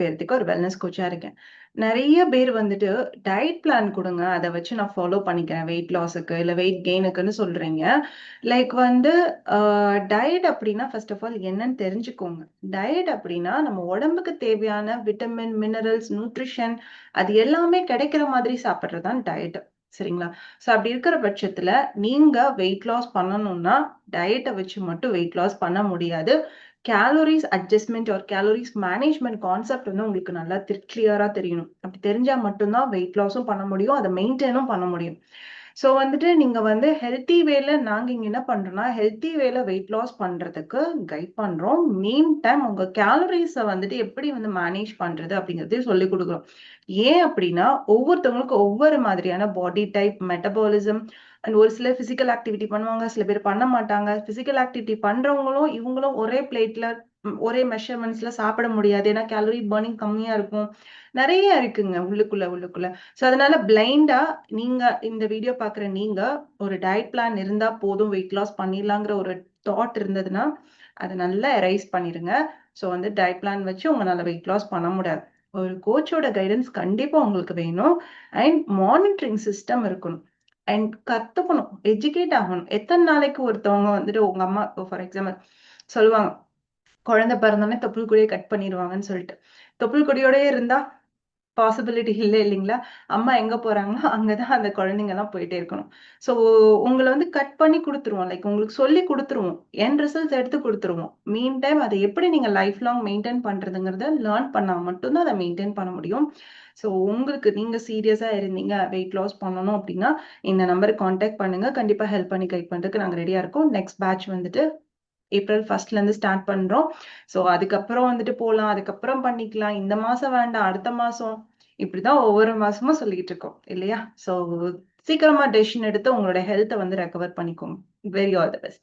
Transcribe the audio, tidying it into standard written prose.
பேர்த்துக்கு ஒரு வெல்னஸ் கோச்சா இருக்கேன். நெறைய பேர் வந்துட்டு டயட் பிளான் குடுங்க. அத வச்சு நான் ஃபாலோ பண்ணிக்கிறேன். வெயிட் லாஸுக்கு இல்ல வெயிட் கெயினுக்குன்னு சொல்றீங்க. லைக் வந்து டயட் அப்டின்னா ஃபர்ஸ்ட் ஆஃப் ஆல் என்னன்னு தெரிஞ்சுக்கோங்க. டயட் அப்டின்னா நம்ம உடம்புக்கு தேவையான விட்டமின், மினரல்ஸ், நியூட்ரிஷன் அது எல்லாமே கிடைக்கிற மாதிரி சாப்பிடுறது தான் டயட். சரிங்களா? ஸோ அப்படி இருக்கிற பட்சத்துல நீங்க வெயிட் லாஸ் பண்ணணும்னா, டயட்ட வச்சு மட்டும் வெயிட் லாஸ் பண்ண முடியாது. Calories adjustment or calories management concept வந்து உங்களுக்கு நல்லா கிளியரா தெரியணும். அப்படி தெரிஞ்சா மட்டும் தான் வெயிட் லாஸும் பண்ண முடியும். அத மெயின்டெய்னும் பண்ண முடியும். ஸோ வந்துட்டு நீங்க வந்து ஹெல்த்தி வேல நாங்க இங்க என்ன பண்றோம்னா, ஹெல்த்தி வேல வெயிட் லாஸ் பண்றதுக்கு கைட் பண்றோம். மீன் டைம் உங்க கேலோரிஸ வந்துட்டு எப்படி வந்து மேனேஜ் பண்றது அப்படிங்கிறதையும் சொல்லிக் குடுக்குறோம். ஏன் அப்படின்னா, ஒவ்வொருத்தவங்களுக்கும் ஒவ்வொரு மாதிரியான பாடி டைப், மெட்டபாலிசம் அண்ட் ஒரு சிலர் பிசிக்கல் ஆக்டிவிட்டி பண்ணுவாங்க. சில பேர் பண்ண மாட்டாங்க. பிசிக்கல் ஆக்டிவிட்டி பண்றவங்களும், இவங்களும் ஒரே பிளேட்ல ஒரே மெஷர்மென்ட்ஸ்ல சாப்பிட முடியாது. ஏன்னா கேலரி பர்னிங் கம்மியா இருக்கும். நெறைய இருக்குங்க உள்ளுக்குள்ள. ஸோ அதனால பிளைண்டா நீங்க இந்த வீடியோ பார்க்குற நீங்க ஒரு டயட் பிளான் இருந்தா போதும் வெயிட் லாஸ் பண்ணிடலாங்கிற ஒரு தாட் இருந்ததுன்னா, அத நல்லா எரைஸ் பண்ணிருங்க. ஸோ வந்து டயட் பிளான் வச்சு உங்களால வெயிட் லாஸ் பண்ண முடியாது. ஒரு கோச்சோட கைடன்ஸ் கண்டிப்பா உங்களுக்கு வேணும். அண்ட் மானிட்டரிங் சிஸ்டம் இருக்கணும். அண்ட் கத்துக்கணும். எஜுகேட் ஆகணும். எத்தன நாளைக்கு ஒருத்தவங்க வந்துட்டு உங்க அம்மா ஃபார் எக்ஸாம்பிள் சொல்லுவாங்க. குழந்தை பிறந்தோனே தொப்புள் கொடிய கட் பண்ணிருவாங்கன்னு சொல்லிட்டு. தொப்புள் கொடியோடயே இருந்தா பாசிபிலிட்டி இல்ல இல்லீங்களா? அம்மா எங்க போறாங்களோ, அங்க தான் அந்த குழந்தைங்கலாம் போயிட்டே இருக்கணும். ஸோ உங்கள வந்து கட் பண்ணி குடுத்துருவோம். லைக் உங்களுக்கு சொல்லிக் குடுத்துருவோம். எண்ட் ரிசல்ட்ஸ் எடுத்து குடுத்துருவோம். மீன் டைம் அத எப்படி நீங்க லைஃப் லாங் மெயின்டெயின் பண்றதுங்கிறத லேர்ன் பண்ணா மட்டும் தான் அத மெயின்டெயின் பண்ண முடியும். ஸோ உங்களுக்கு நீங்க சீரியஸா இருந்தீங்க, வெயிட் லாஸ் பண்ணணும் அப்படின்னா, இந்த நம்பருக்கு கான்டாக்ட் பண்ணுங்க. கண்டிப்பா ஹெல்ப் பண்ணி கைட் பண்றதுக்கு நாங்க ரெடியா இருக்கோம். நெக்ஸ்ட் பேட்ச் வந்துட்டு ஏப்ரல் 1 இருந்து ஸ்டார்ட் பண்றோம். ஸோ அதுக்கப்புறம் வந்துட்டு போலாம். அதுக்கப்புறம் பண்ணிக்கலாம். இந்த மாசம் வேண்டாம். அடுத்த மாசம். இப்படிதான் ஒவ்வொரு மாசமும் சொல்லிட்டு இருக்கோம். இல்லையா? ஸோ சீக்கிரமா டெசிஷன் எடுத்து உங்களோட ஹெல்த்த வந்து ரெக்கவர் பண்ணிக்கோங்க. Very all the best.